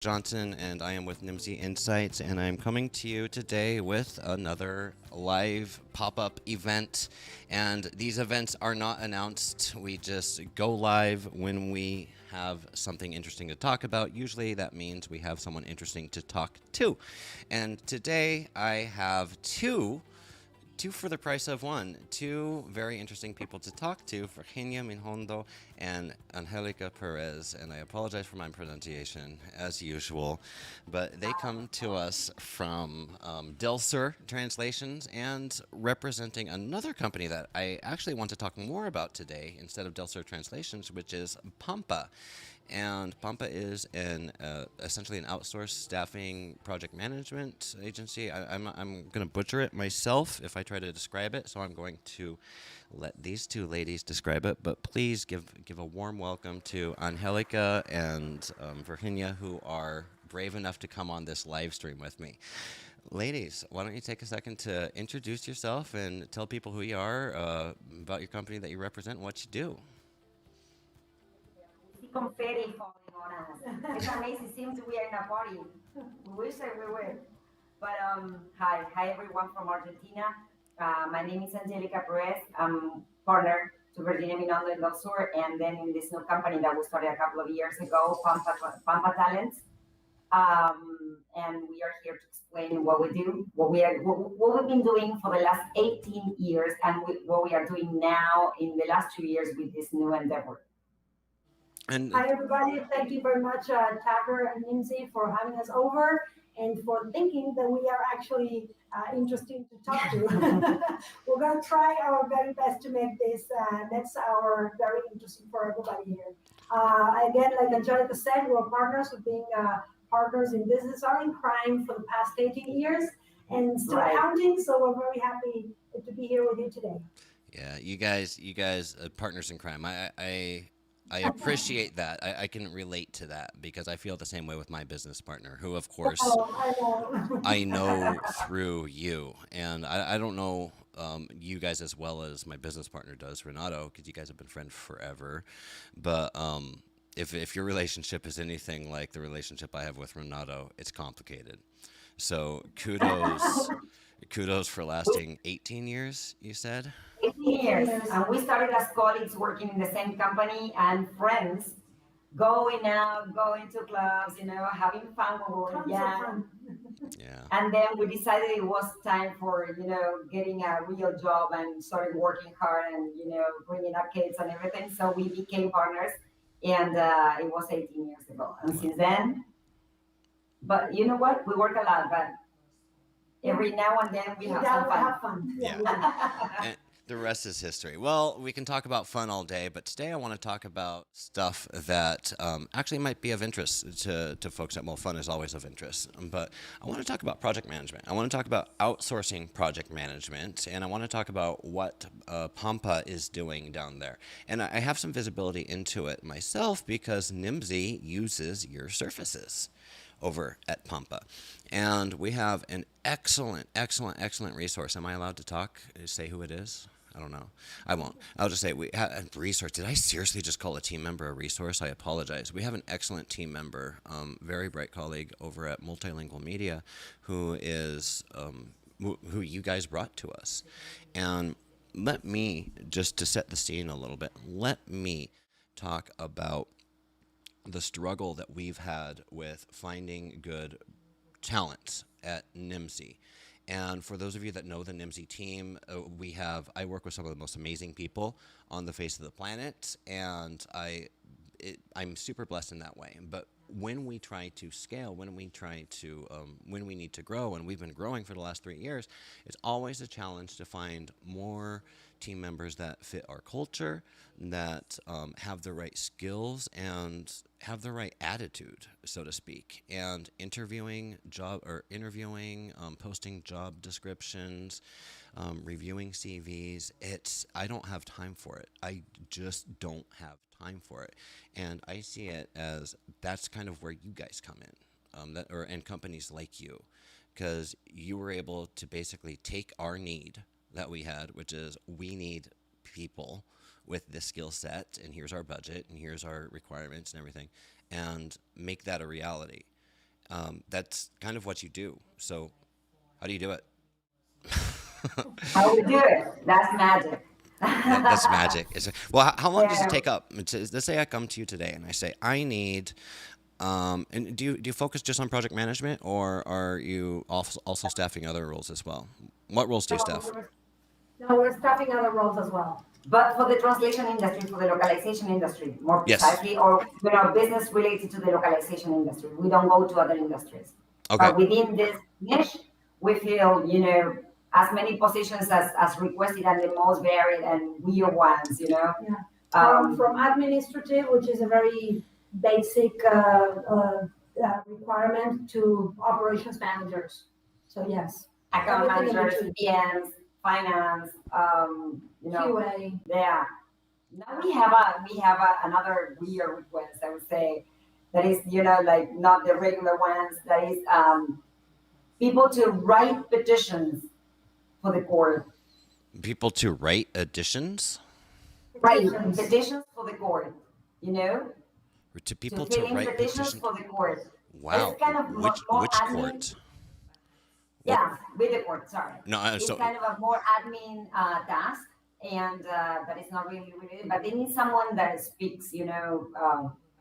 Johnson, and I am with Nimsy Insights, and I'm coming to you today with another live pop-up event. And these events are not announced. We just go live when we have something interesting to talk about. Usually that means we have someone interesting to talk to. And today I have two for the price of one. Two very interesting people to talk to, Virginia Minhondo and Angelica Perez. And I apologize for my pronunciation, as usual. But they come to us from Delsur Translations and representing another company that I actually want to talk more about today instead of Delsur Translations, which is Pampa. And Pampa is essentially an outsourced staffing project management agency. I'm going to butcher it myself if I try to describe it, so I'm going to let these two ladies describe it. But please give a warm welcome to Angelica and Virginia, who are brave enough to come on this live stream with me. Ladies, why don't you take a second to introduce yourself and tell people who you are, about your company that you represent, and what you do. See confetti falling on us. It's amazing. It seems we are in a party. We wish that we were. But hi everyone from Argentina. My name is Angelica Perez. I'm partner to Virginia Minando in Delsur, and then in this new company that we started a couple of years ago, Pampa Talents. And we are here to explain what we do, what we've been doing for the last 18 years, and what we are doing now in the last 2 years with this new endeavor. And Hi, everybody. Thank you very much, Tucker and Lindsay, for having us over and for thinking that we are actually interesting to talk to. We're going to try our very best to make this next hour very interesting for everybody here. Again, like Angelica said, we're partners. We've been partners in business or in crime for the past 18 years and still counting. So we're very happy to be here with you today. yeah, you guys, partners in crime. I appreciate that. I can relate to that because I feel the same way with my business partner, who, of course, Oh, I know. I know through you. And I don't know you guys as well as my business partner does, Renato, because you guys have been friends forever. But if your relationship is anything like the relationship I have with Renato, it's complicated. So kudos for lasting 18 years, you said? 18 18 years. years. And we started as colleagues working in the same company and friends, going out, going to clubs, having fun when we were Tons of young. fun. Yeah. And then we decided it was time for, getting a real job and started working hard and, bringing up kids and everything. So we became partners. And it was 18 years ago. And since then, but you know what? We work a lot, but every now and then we have some Yeah, we fun. have fun. Yeah. We do. And the rest is history. Well, we can talk about fun all day, but today I want to talk about stuff that actually might be of interest to folks. That, well, fun is always of interest, but I want to talk about project management. I want to talk about outsourcing project management, and I want to talk about what Pampa is doing down there. And I have some visibility into it myself because Nimsy uses your services over at Pampa. And we have an excellent resource. Am I allowed to talk? Say who it is? I don't know. I won't. I'll just say we have a resource. Did I seriously just call a team member a resource? I apologize. We have an excellent team member, very bright colleague over at Multilingual Media, who is who you guys brought to us. And let me, just to set the scene a little bit, let me talk about the struggle that we've had with finding good talent at NIMSY. And for those of you that know the NIMSY team, I work with some of the most amazing people on the face of the planet, and I'm super blessed in that way. But when we try to scale, when we need to grow, and we've been growing for the last 3 years, it's always a challenge to find more team members that fit our culture, that have the right skills and have the right attitude, so to speak. And posting job descriptions, reviewing CVs. I don't have time for it. I just don't have time for it. And I see it as that's kind of where you guys come in, and companies like you, because you were able to basically take our need that we had, which is we need people with this skill set, and here's our budget, and here's our requirements and everything, and make that a reality. That's kind of what you do. So how do you do it? How we do it? That's magic. That's magic. Well, how long does it Yeah. take up? Let's say I come to you today and I say I need. And do you focus just on project management, or are you also staffing other roles as well? What roles do you No, staff? we're staffing other roles as well. But for the translation industry, for the localization industry, more Yes. precisely, or business related to the localization industry, we don't go to other industries. Okay. But within this niche, we feel as many positions as requested and the most varied and weird ones. Yeah. Um, From administrative, which is a very basic requirement, to operations managers. So yes, Account everything in managers, between. PMs, finance, QA. yeah. Now we have another weird request, I would say, that is like not the regular ones. That is people to write petitions for the court. People to write additions? Right, Petitions. petitions for the court. You know, To to people to fill in write petitions petition? for the court. Wow. It's kind of more Which admin. court? What? Yeah, with the court. Sorry, No, it's so kind of a more admin task, and but it's not really related. But they need someone that speaks,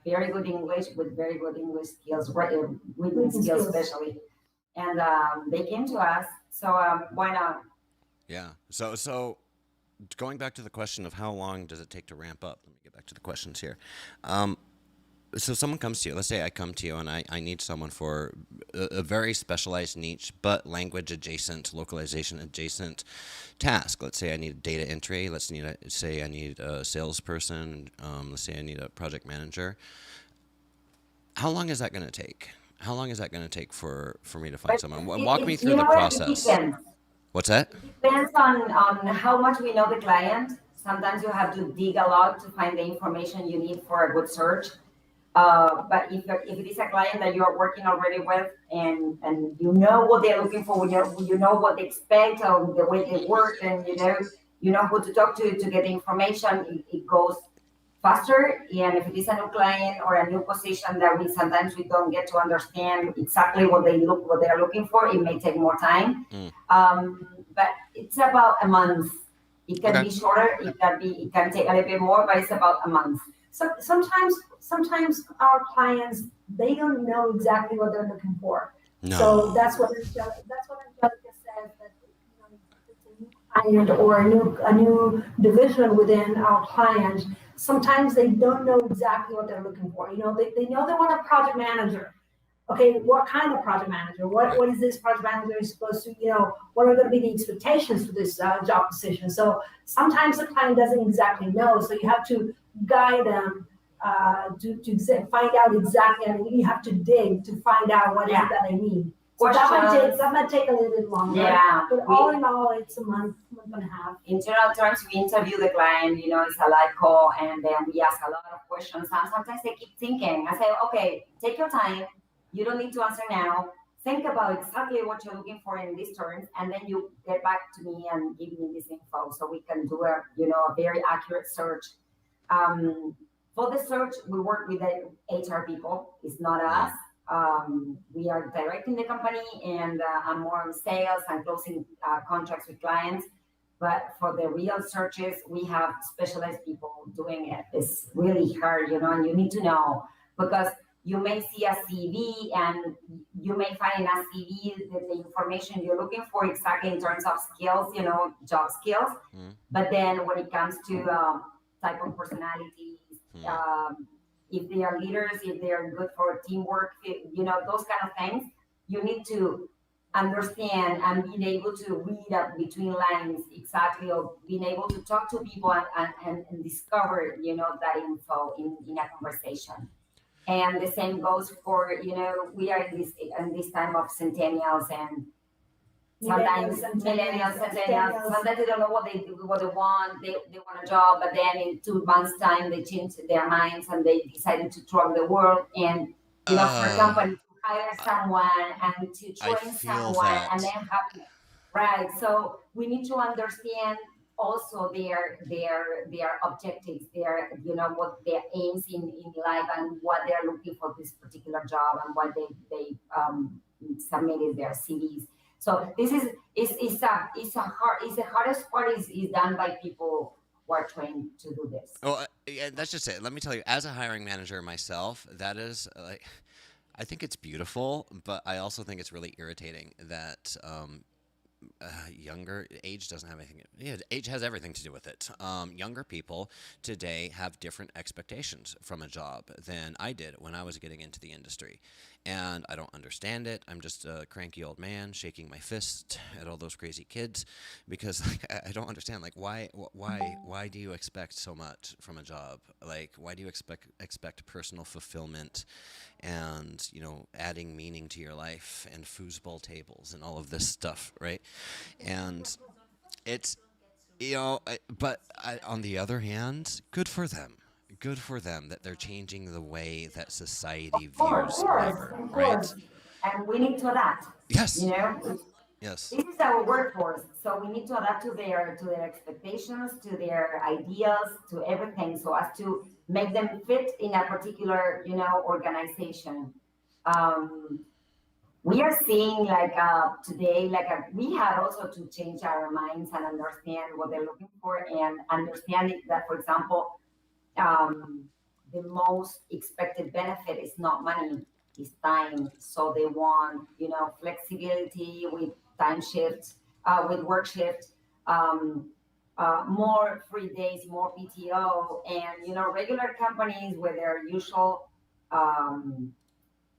very good English with very good English skills, right? Written Written skills skills. especially. And they came to us, so why not? yeah. So going back to the question of how long does it take to ramp up? Let me get back to the questions here. Um, so someone comes to you. Let's say I come to you and I need someone for a very specialized niche, but language adjacent, localization adjacent task. Let's say I need data entry. Say I need a salesperson. Let's say I need a project manager. How long is that going to take? How long is that going to take for me to find But someone? Walk me it through the what? It process. depends. What's that? Depends on how much we know the client. Sometimes you have to dig a lot to find the information you need for a good search. But if it is a client that you are working already with, and you know what they're looking for, you know what they expect, or the way they work, and you know who to talk to get the information, it goes faster. And if it is a new client or a new position that we don't get to understand exactly what they're looking for, it may take more time. Mm. But it's about a month. It can Okay. be shorter. It can take a little bit more, but it's about a month. So sometimes our clients, they don't know exactly what they're looking for. So No. Angelica says, that it's a new client or a new division within our client. Sometimes they don't know exactly what they're looking for. They know they want a project manager. Okay, what kind of project manager? What is this project manager supposed to, what are going to be the expectations for this job position? So sometimes the client doesn't exactly know. So you have to guide them find out exactly. I mean, you have to dig to find out what is it that they need. So that might take a little bit longer. Yeah. But all in all, it's a month and a half. In general terms, we interview the client, it's a live call, and then we ask a lot of questions. And sometimes they keep thinking. I say, okay, take your time. You don't need to answer now. Think about exactly what you're looking for in these terms, and then you get back to me and give me this info so we can do a very accurate search. For the search, we work with the HR people. It's not us. We are directing the company, and I'm more on sales and closing contracts with clients. But for the real searches, we have specialized people doing it. It's really hard, and you need to know, because you may see a CV and you may find in a CV the information you're looking for exactly in terms of skills, job skills. Mm. But then when it comes to type of personalities, if they are leaders, if they are good for teamwork, those kind of things, you need to understand and being able to read up between lines exactly, or being able to talk to people and discover, that info in a conversation. And the same goes for, we are in this time of centennials and sometimes millennials, centennials. Sometimes they don't know what they want. They want a job, but then in 2 months' time they change their minds and they decided to travel the world. And for a company to hire someone and to I train feel someone that. and then have right. So we need to understand also their objectives, their what their aims in life and what they're looking for this particular job and what they submitted their CVs. So this is the hardest part is done by people who are trained to do this. Oh, yeah, that's just it. Let me tell you, as a hiring manager myself, that is like, I think it's beautiful, but I also think it's really irritating that younger age doesn't have anything. Yeah, age has everything to do with it. Younger people today have different expectations from a job than I did when I was getting into the industry, and I don't understand it. I'm just a cranky old man shaking my fist at all those crazy kids because like, I don't understand. Like, why do you expect so much from a job? Like, why do you expect personal fulfillment and adding meaning to your life and foosball tables and all of this stuff, right? And it's but on the other hand, good for them. Good for them that they're changing the way that society Of views labor, of right? course, and we need to adapt. Yes, You know, yes. this is our workforce, so we need to adapt to their expectations, to their ideas, to everything, so as to make them fit in a particular organization. Um, we are seeing like today, like we have also to change our minds and understand what they're looking for, and understanding that, for example, um, the most expected benefit is not money, is time. So they want, flexibility with time shifts, with work shifts, um, more free days, more PTO, and regular companies with their usual um,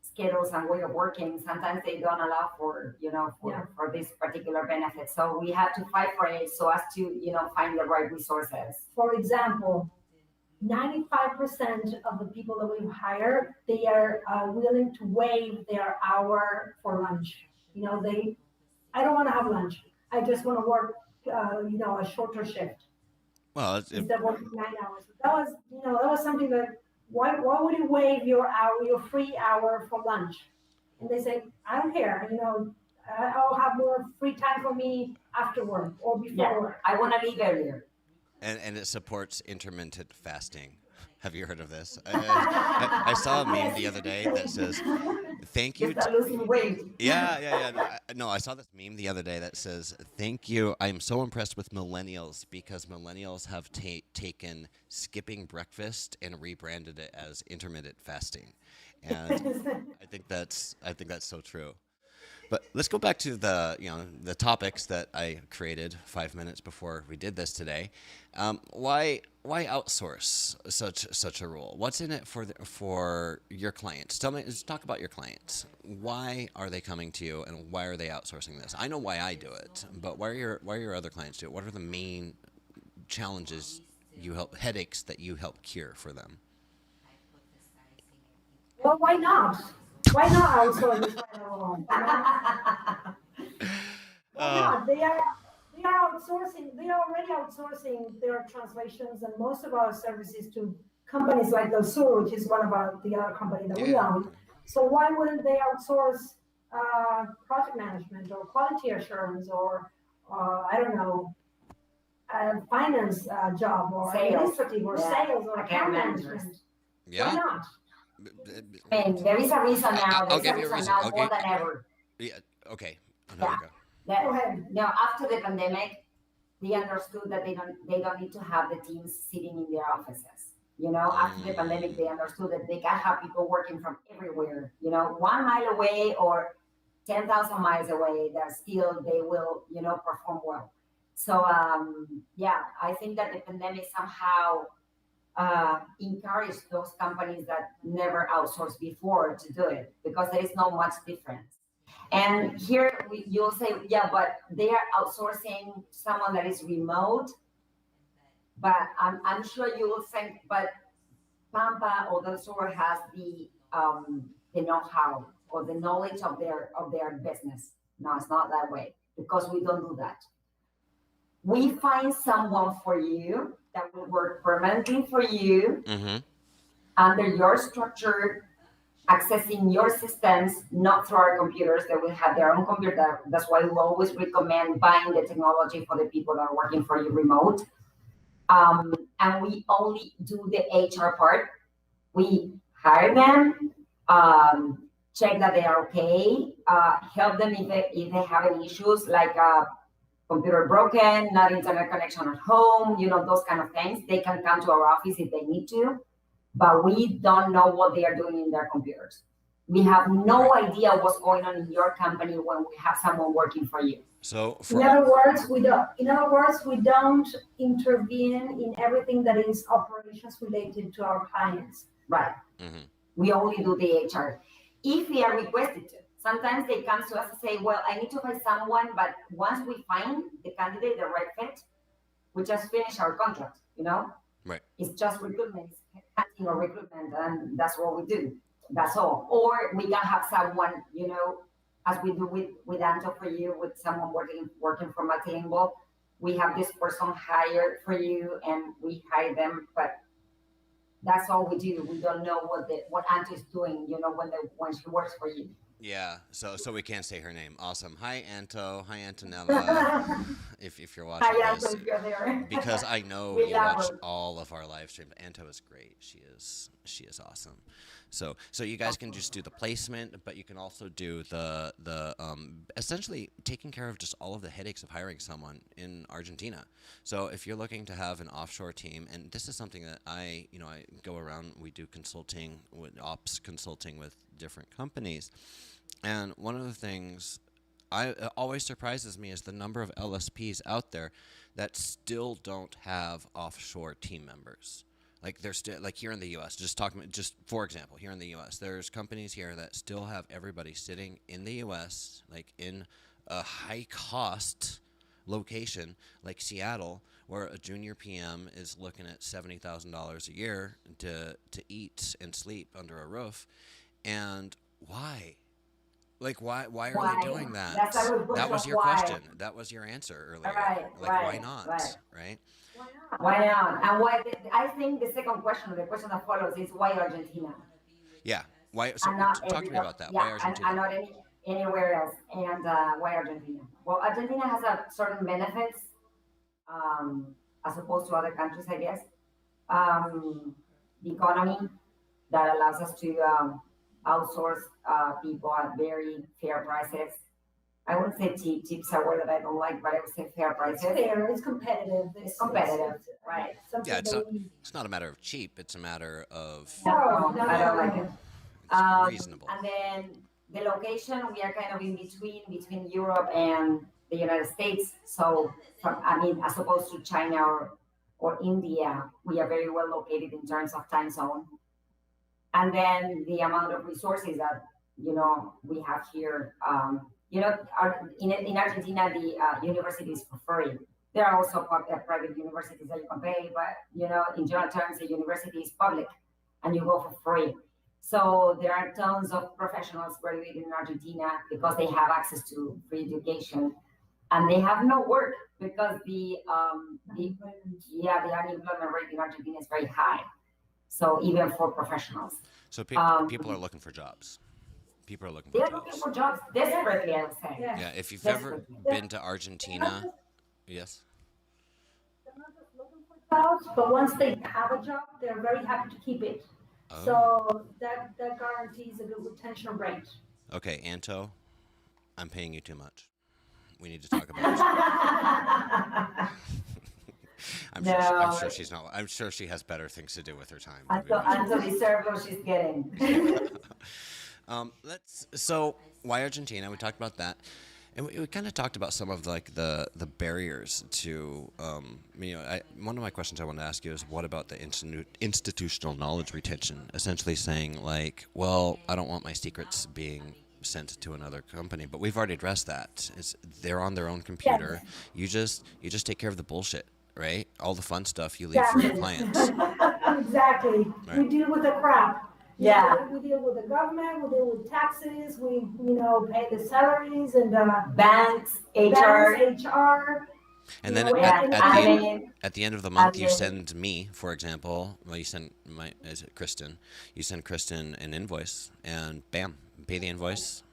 schedules and way of working. Sometimes they don't allow for, for this particular benefit. So we have to fight for it so as to, find the right resources. For example, 95% of the people that we hire, they are willing to waive their hour for lunch. I don't want to have lunch. I just want to work, a shorter shift Well, instead of working 9 hours. That was something that, why would you waive your hour, your free hour for lunch? And they say, I don't care, I'll have more free time for me after work or before Yeah, work. I want to leave earlier. and it supports intermittent fasting. Have you heard of this? I saw a meme the other day that says, "Thank you." Just losing weight. Yeah. No, I saw this meme the other day that says, "Thank you. I'm so impressed with millennials because millennials have taken skipping breakfast and rebranded it as intermittent fasting," and I think that's so true. But let's go back to the topics that I created 5 minutes before we did this today. Why outsource such a role? What's in it for your clients? Let's talk about your clients. Why are they coming to you, and why are they outsourcing this? I know why I do it, but why are your other clients do it? What are the main challenges headaches that you help cure for them? Well, why not? Why not outsource this kind of role? Why not? They are outsourcing. They are already outsourcing their translations and most of our services to companies like Delsur, which is one of the other company that we Yeah. own. So why wouldn't they outsource project management or quality assurance or I don't know, finance job or Sales. administrative or Yeah. sales or account managers. management? Why Yeah. not? I mean, there is a reason now. I'll There's give a you a reason reason. now more than ever. Yeah. Okay. Another go. That, Go ahead. after the pandemic, they understood that they don't need to have the teams sitting in their offices. After the pandemic, they understood that they can have people working from everywhere. 1 mile away or 10,000 miles away. That still they will perform well. So I think that the pandemic somehow encouraged those companies that never outsourced before to do it because there is not much difference. And here you'll say, yeah, but they are outsourcing someone that is remote. But I'm sure you will think, but Pampa or Delsur has the know-how or the knowledge of their business. No, it's not that way because we don't do that. We find someone for you that will work permanently for you Mm-hmm. under your structure accessing your systems, not through our computers. They will have their own computer. That's why we always recommend buying the technology for the people that are working for you remote. And we only do the HR part. We hire them, check that they are okay, help them if they have any issues like computer broken, not internet connection at home, those kind of things. They can come to our office if they need to, but we don't know what they are doing in their computers. We have no idea what's going on in your company when we have someone working for you. So in other words, we don't intervene in everything that is operations related to our clients. Right. Mm-hmm. We only do the HR. If we are requested to. Sometimes they come to us and say, well, I need to find someone, but once we find the candidate, the right fit, we just finish our contract, Right. It's just recruitment, hunting or recruitment, and that's what we do. That's all. Or we can have someone, as we do with Anto for you, with someone working from a table. We have this person hired for you, and we hire them, but that's all we do. We don't know what Anto is doing, when she works for you. Yeah, so we can't say her name. Awesome. Hi, Anto. Hi, Antonella. if you're watching Hi, this, Anto, if you're there. because I know We you love watch her. all of our live streams. Anto is great. She is awesome. So you guys can just do the placement, but you can also do the essentially taking care of just all of the headaches of hiring someone in Argentina. So if you're looking to have an offshore team, and this is something that I go around, we do consulting with ops consulting with different companies. And one of the things always surprises me is the number of LSPs out there that still don't have offshore team members. Like they're still like here in the U.S. Just for example, here in the U.S. there's companies here that still have everybody sitting in the U.S. like in a high cost location like Seattle, where a junior PM is looking at $70,000 a year to eat and sleep under a roof. And why? Like, why are they doing that? That was your question. That was your answer earlier. Right, why not? Right? Why not? And I think the second question, the question that follows, is why Argentina? Yeah. Why? So talk to me about that. Yeah, Why Argentina? and not anywhere else. And why Argentina? Well, Argentina has certain benefits as opposed to other countries, I guess. The economy that allows us to outsource people at very fair prices. I wouldn't say cheap. Cheap's a word that I don't like, but I would say fair prices. It's fair. It's competitive. It's competitive, right? Yeah, it's not a matter of cheap. It's a matter of No, I don't like it. It's reasonable. And then the location, we are kind of in between Europe and the United States. So, as opposed to China or India, we are very well located in terms of time zone. And then the amount of resources that we have here. In Argentina, the university is for free. There are also private universities that you can pay, but in general terms, the university is public, and you go for free. So there are tons of professionals graduating in Argentina because they have access to free education, and they have no work because the unemployment rate in Argentina is very high. So even for professionals. So people are looking for jobs. People are looking for jobs. They're looking for jobs desperately, I would say. Yeah, if you've ever been to Argentina, yes. They're not just looking for jobs, but once they have a job, they're very happy to keep it. Oh. So that guarantees a good retention rate. Okay, Anto, I'm paying you too much. We need to talk about this. I'm sure she's not. I'm sure she has better things to do with her time. Anto deserves what she's getting. So why Argentina? We talked about that, and we kind of talked about some of like the barriers to one of my questions I want to ask you is what about the institutional knowledge retention? Essentially saying like, well, I don't want my secrets being sent to another company, but we've already addressed that. They're on their own computer. Yes. You just take care of the bullshit, right? All the fun stuff you leave for your clients. Exactly. Right. We deal with the crap. Yeah. We deal with the government, we deal with taxes, we pay the salaries and banks, HR. And then Yeah, and then at the end of the and month, you then send me, for example, well, you send my is it Kristen? You send Kristen an invoice, and bam, pay the invoice,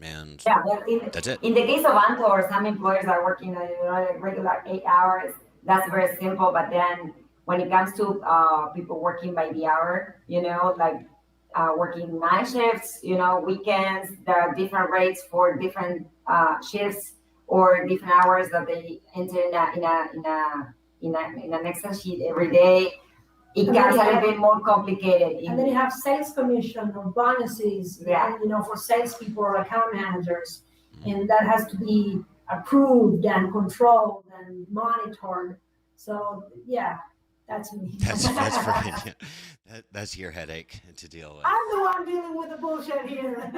and yeah, well, that's it. in the case of Antor, some employers are working like regular 8 hours. That's very simple. But then when it comes to people working by the hour, like working night shifts, weekends, there are different rates for different shifts or different hours that they enter in an Excel sheet every day. It And gets a then you little have, bit more complicated. and then you have sales commission or bonuses, Yeah. for salespeople or account managers. Mm. And that has to be approved and controlled and monitored. So, yeah, that's me. That's right. Yeah. That's your headache to deal with. I'm the one dealing with the bullshit here.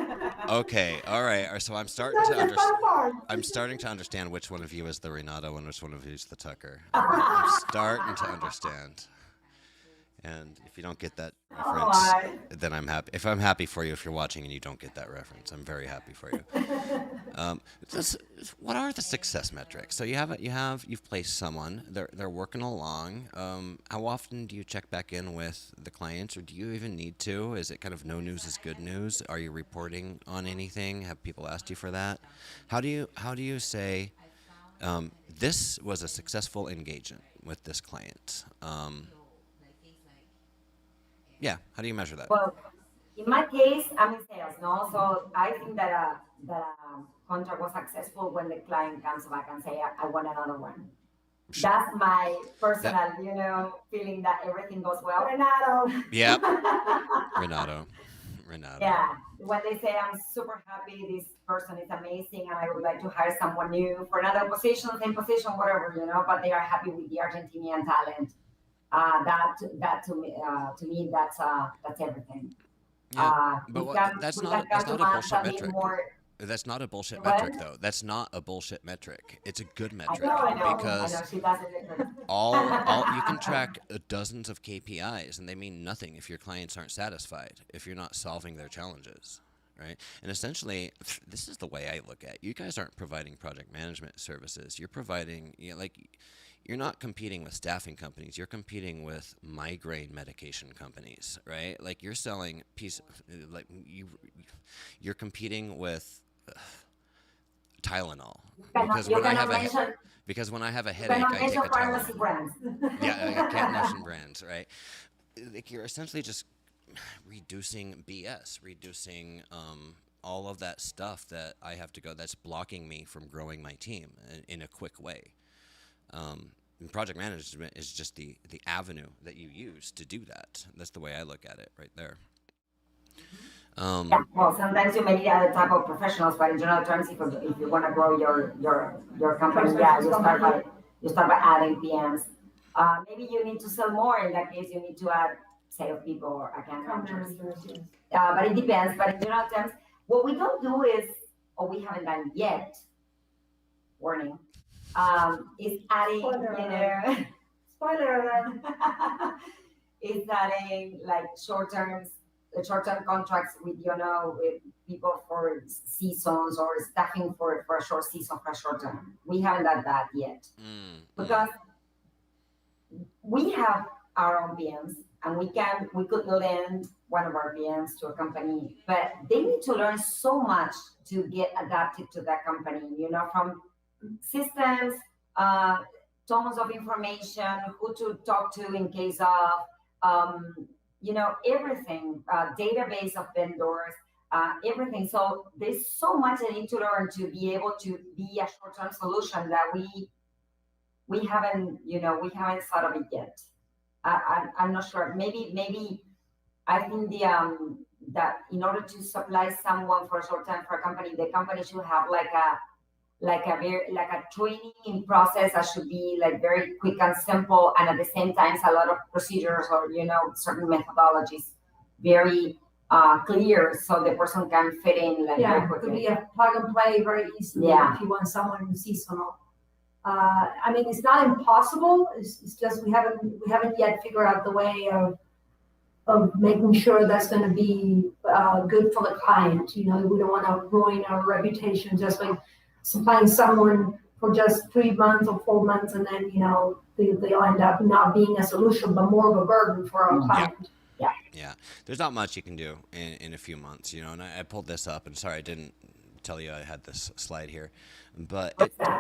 Okay, all right. So I'm starting That's to the understand. fun part. I'm starting to understand which one of you is the Renato and which one of you is the Tucker. I'm starting to understand. And if you don't get that reference, Oh, then I'm happy. If I'm happy for you, if you're watching and you don't get that reference, I'm very happy for you. This, what are the success metrics? So you've placed someone. They're working along. How often do you check back in with the clients, or do you even need to? Is it kind of no news is good news? Are you reporting on anything? Have people asked you for that? How do you say this was a successful engagement with this client? Yeah, how do you measure that? well, in my case, I'm in sales, no? So I think that a contract was successful when the client comes back and say, I want another one. That's my personal, feeling that everything goes well. Renato. Yep, Renato. Yeah, when they say I'm super happy, this person is amazing, and I would like to hire someone new for another position, same position, whatever, but they are happy with the Argentinian talent. That to me, that's everything. Yeah, but We can that's we not can come a to mind bullshit something metric. more. That's not a bullshit What? metric, though. That's not a bullshit metric. It's a good I metric know, I know, because I know. She does it different. all you can track dozens of KPIs, and they mean nothing if your clients aren't satisfied, if you're not solving their challenges, right? And essentially, this is the way I look at it. You guys aren't providing project management services. You're providing, you're not competing with staffing companies. You're competing with migraine medication companies, right? Like you're selling you're competing with Tylenol because You when I cannot have a mention because when I have a you headache, cannot I mention take a pharmacy Tylenol. brands. Yeah, I can't mention brands, right? Like you're essentially just reducing BS, reducing all of that stuff that I have to go. That's blocking me from growing my team in a quick way. And project management is just the avenue that you use to do that. That's the way I look at it, right there. Yeah, well, sometimes you may need other type of professionals, but in general terms, if you want to grow your company, yeah, you start by adding PMs. Maybe you need to sell more. In that case, you need to add salespeople or account managers. But it depends. But in general terms, what we don't do is, or we haven't done yet, warning, is adding, Spoiler alert. is adding like short-term contracts with with people for seasons or staffing for a short season for a short term. We haven't done that yet because we have our own PMs and we could lend one of our PMs to a company, but they need to learn so much to get adapted to that company. From systems, tons of information, who to talk to in case of, everything, database of vendors, everything. So there's so much they need to learn to be able to be a short-term solution that we haven't thought of it yet. I'm not sure. Maybe I think that in order to supply someone for a short time for a company, the company should have like a training process that should be like very quick and simple, and at the same time a lot of procedures or certain methodologies very clear, so the person can fit in very It quickly. could be a plug and play very easily if you want someone seasonal. It's not impossible. It's just we haven't yet figured out the way of making sure that's going to be good for the client. We don't want to ruin our reputation just by supplying someone for just 3 months or 4 months, and then they'll end up not being a solution, but more of a burden for our client. Yeah. Yeah, there's not much you can do in a few months, and I pulled this up, and sorry I didn't tell you I had this slide here, but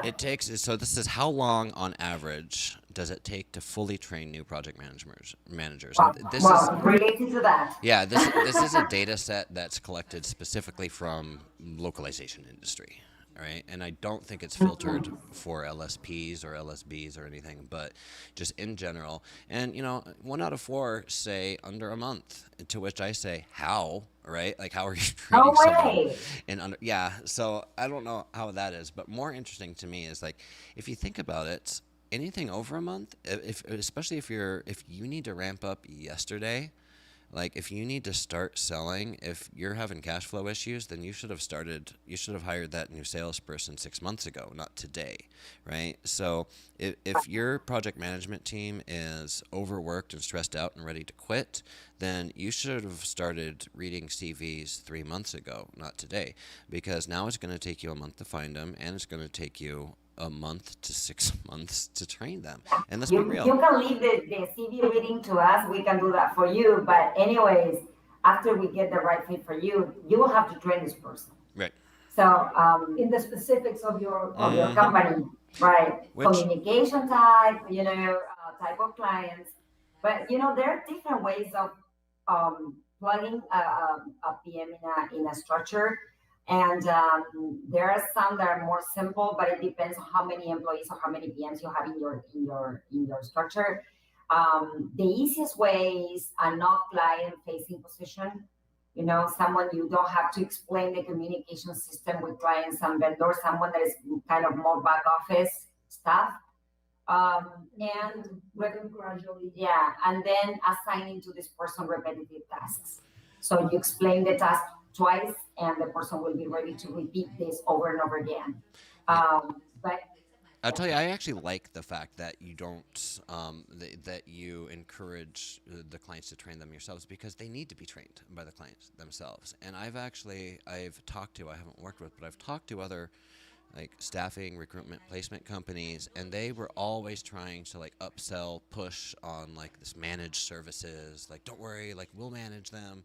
it takes, so this is how long on average does it take to fully train new project managers. And this is related to that. Yeah, this is a data set that's collected specifically from localization industry, right? And I don't think it's filtered for LSPs or LSBs or anything, but just in general. And 1 out of 4 say under a month, to which I say, how, right? Like, how are you training someone in under? Yeah, so I don't know how that is, but more interesting to me is, like, if you think about it, anything over a month, especially if you need to ramp up yesterday. Like, if you need to start selling, if you're having cash flow issues, then you should have hired that new salesperson 6 months ago, not today, right? So if your project management team is overworked and stressed out and ready to quit, then you should have started reading CVs 3 months ago, not today, because now it's going to take you a month to find them, and it's going to take you a month to 6 months to train them. And let's be real. You can leave the CV reading to us. We can do that for you. But anyways, after we get the right fit for you, you will have to train this person. Right. So in the specifics of your company, right? Communication type, type of clients. But there are different ways of plugging a PM in a structure. And there are some that are more simple, but it depends on how many employees or how many PMs you have in your structure. The easiest way is a not client-facing position. Someone you don't have to explain the communication system with clients and vendors. Someone that is kind of more back office stuff. And gradually. Yeah, and then assigning to this person repetitive tasks. So you explain the task twice, and the person will be ready to repeat this over and over again. But I'll tell you, I actually like the fact that you don't, that you encourage the clients to train them yourselves, because they need to be trained by the clients themselves. And I've talked to, I haven't worked with, but I've talked to other like staffing, recruitment, placement companies, and they were always trying to like upsell, push on like this managed services, like, don't worry, like, we'll manage them.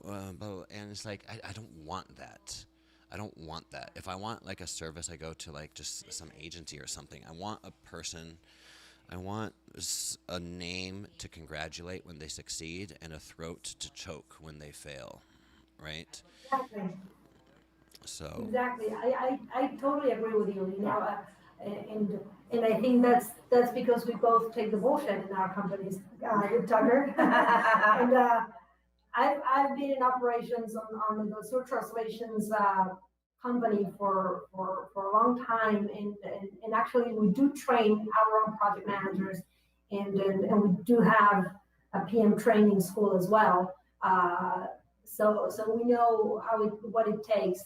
And it's like, I don't want that. I don't want that. If I want like a service, I go to like just some agency or something. I want a person. I want a name to congratulate when they succeed and a throat to choke when they fail, right? Exactly. So exactly. I totally agree with you. And I think that's because we both take the bullshit in our companies, Tucker. And I've been in operations on the Delsur Translations company for a long time, and actually we do train our own project managers, and we do have a PM training school as well. So we know what it takes,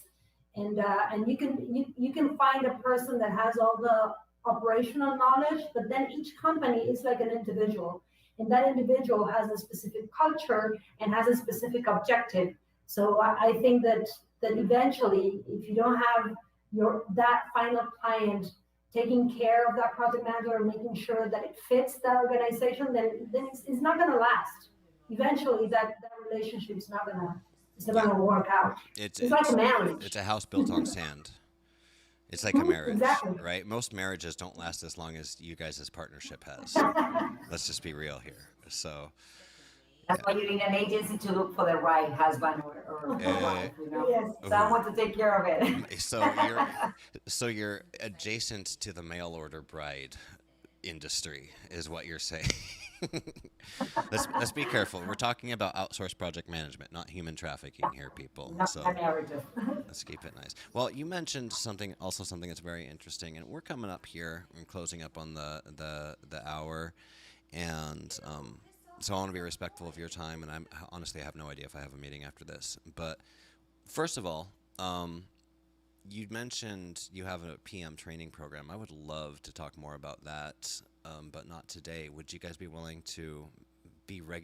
and you can find a person that has all the operational knowledge, but then each company is like an individual. And that individual has a specific culture and has a specific objective. So I think that eventually, if you don't have that final client taking care of that project manager and making sure that it fits that organization, then it's not going to last. Eventually, that relationship is not going to work out. It's like a marriage. It's a house built on sand. It's like a marriage, exactly. Right? Most marriages don't last as long as you guys' partnership has. Let's just be real here. So that's why you need an agency to look for the right husband or wife, Yes. Someone to take care of it. So you're adjacent to the mail order bride industry, is what you're saying. Let's be careful. We're talking about outsourced project management, not human trafficking here, people. Not so let's keep it nice. Well, you mentioned something that's very interesting, and we're coming up here and closing up on the hour, and so I want to be respectful of your time. And I have no idea if I have a meeting after this. But first of all, you mentioned you have a PM training program. I would love to talk more about that, but not today. Would you guys be willing to be make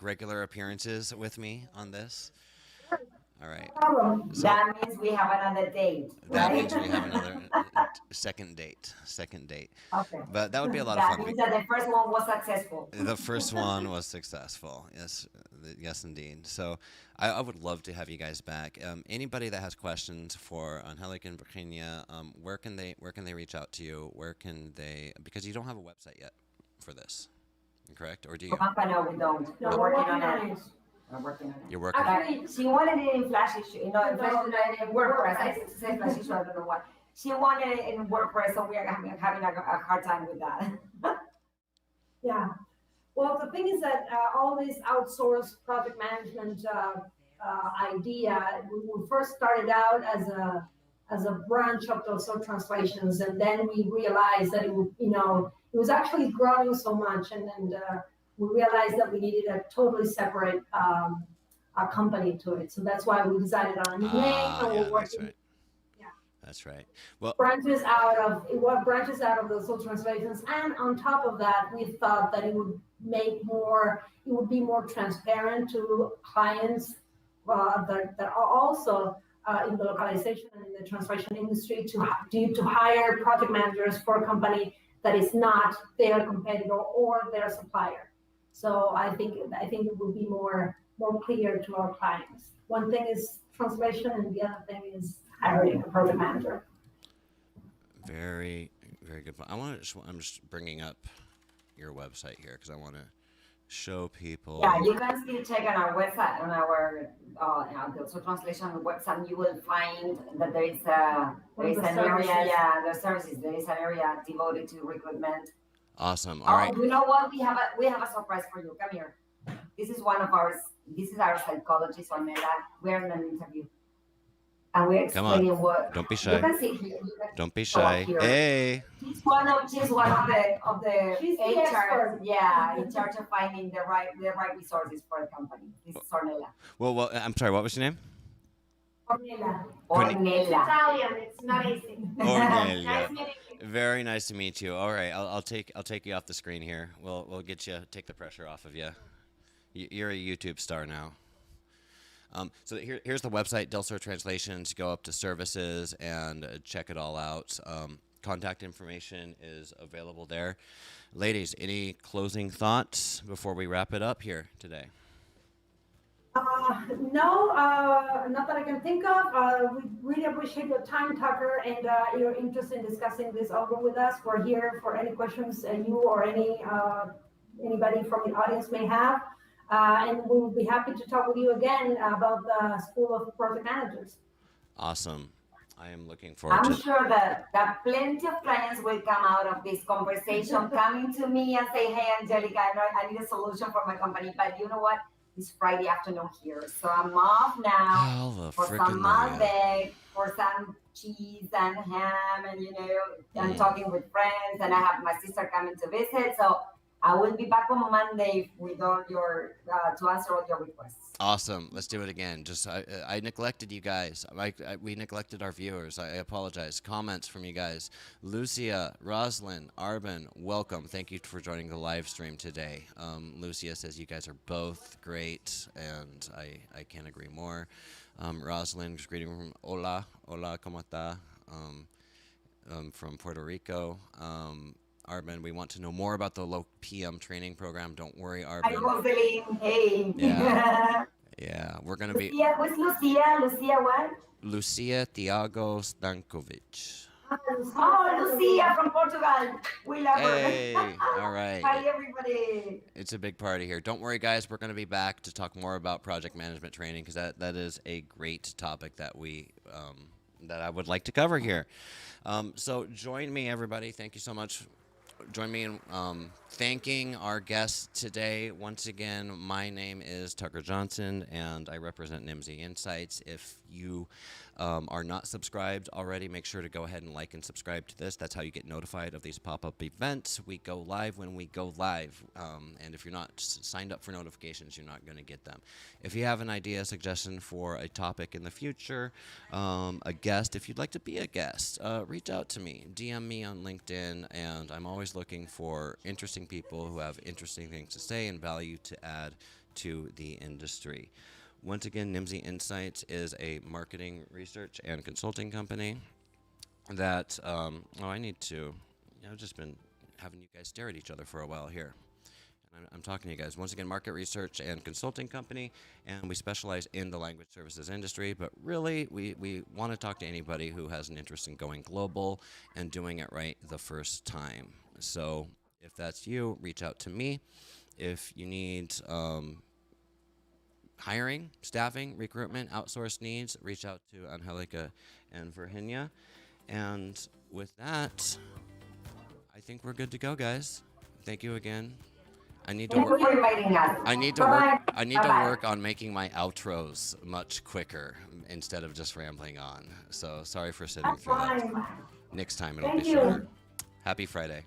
regular appearances with me on this? All right. Problem. So That means we have another date, that right? means we have another second date. Second date. Okay. But that would be a lot of That fun. means that the first one was successful. The first one was successful. Yes, yes, indeed. So I would love to have you guys back. Anybody that has questions for Angelica and Virginia, where can they reach out to you? Where can they? Because you don't have a website yet for this, correct? Or do you? Pampa, no, we don't. No, We're working on it. it. We're working on it. You're working. Actually, She wanted it in Flash issue, in WordPress. I didn't say Flash issue, I don't know what. She wanted it in WordPress, so we are having a hard time with that. Yeah. Well, the thing is that all this outsourced project management idea, we first started out as a branch of Delsur Translations, and then we realized that it would, it was actually growing so much, and we realized that we needed a totally separate company to it. So that's why we decided on a new name, and Yeah, we're that's working. right. Yeah. That's right. Well, Branches out of Delsur Translations, and on top of that, we thought that it would be more transparent to clients that are also in the localization and in the translation industry to hire project managers for a company that is not their competitor or their supplier. So I think it will be more clear to our clients. One thing is translation, and the other thing is hiring a project manager. very, very good point. I'm just bringing up your website here because I want to show people. Yeah, you can still check on our website, on our Delsur Translation website. You will find that there is an area, the services. There is an area devoted to recruitment. Awesome. All right. You know what? We have a surprise for you. Come here. This is our psychologist, Ornella. We're in an interview. And we're Come on. explaining what. Don't be You shy. can see here. Don't be shy. here. Hey. She's one of the She's the HR, expert. yeah, in charge of finding the right resources for the company. This is Ornella. Well, I'm sorry. What was your name? Ornella. Ornella. Italian. It's not easy. Ornella. Nice meeting you. Very nice to meet you. All right, I'll take you off the screen here. We'll take the pressure off of you. You're a YouTube star now. So here's the website, Delsur Translations. Go up to services and check it all out. Contact information is available there. Ladies, any closing thoughts before we wrap it up here today? No, not that I can think of. We really appreciate your time, Tucker, and your interest in discussing this over with us. We're here for any questions you or anybody from the audience may have. And we'll be happy to talk with you again about the School of Project Managers. Awesome. I am looking forward to I'm sure that plenty of clients will come out of this conversation coming to me and say, hey, Angelica, I need a solution for my company. But you know what? It's Friday afternoon here. So I'm off now for some Malbec, for some cheese and ham, and I'm talking with friends, and I have my sister coming to visit. So I will be back on Monday with all your to answer all your requests. Awesome. Let's do it again. Just I neglected you guys. We neglected our viewers. I apologize. Comments from you guys. Lucia, Roslyn, Arben, welcome. Thank you for joining the live stream today. Lucia says you guys are both great, and I can't agree more. Roslyn, greeting from Hola, ¿cómo está? From Puerto Rico. Arben, we want to know more about the low PM training program. Don't worry, Arben. Hi, Rosaline. Hey. Yeah. Yeah, we're going to be... Who's Lucia? Lucia what? Lucia Tiago Stankovic. Oh, Lucia from Portugal. We love her. Hey, all right. Hi, everybody. It's a big party here. Don't worry, guys. We're going to be back to talk more about project management training because that is a great topic that that I would like to cover here. So join me, everybody. Thank you so much. Join me in thanking our guests today. Once again, my name is Tucker Johnson, and I represent NIMSY Insights. If you are not subscribed already, make sure to go ahead and like and subscribe to this. That's how you get notified of these pop-up events. We go live when we go live, and if you're not signed up for notifications, you're not going to get them. If you have an idea, suggestion for a topic in the future, a guest, if you'd like to be a guest, reach out to me, DM me on LinkedIn, and I'm always looking for interesting people who have interesting things to say and value to add to the industry. Once again, Nimsy Insights is a marketing research and consulting company that, I've just been having you guys stare at each other for a while here. And I'm talking to you guys. Once again, market research and consulting company, and we specialize in the language services industry, but really we want to talk to anybody who has an interest in going global and doing it right the first time. So if that's you, reach out to me. If you need hiring, staffing, recruitment, outsource needs, reach out to Angelica and Virginia. And with that, I think we're good to go, guys. Thank you again. I need to Thank you work. for inviting us. I need to Bye-bye. work. I need to Bye-bye. work on making my outros much quicker instead of just rambling on. So sorry for sitting That's through that. fine. Next time it'll Thank be you. shorter. Happy Friday.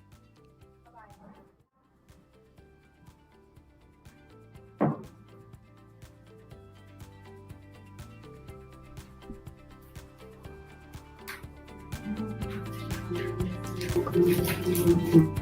Thank you.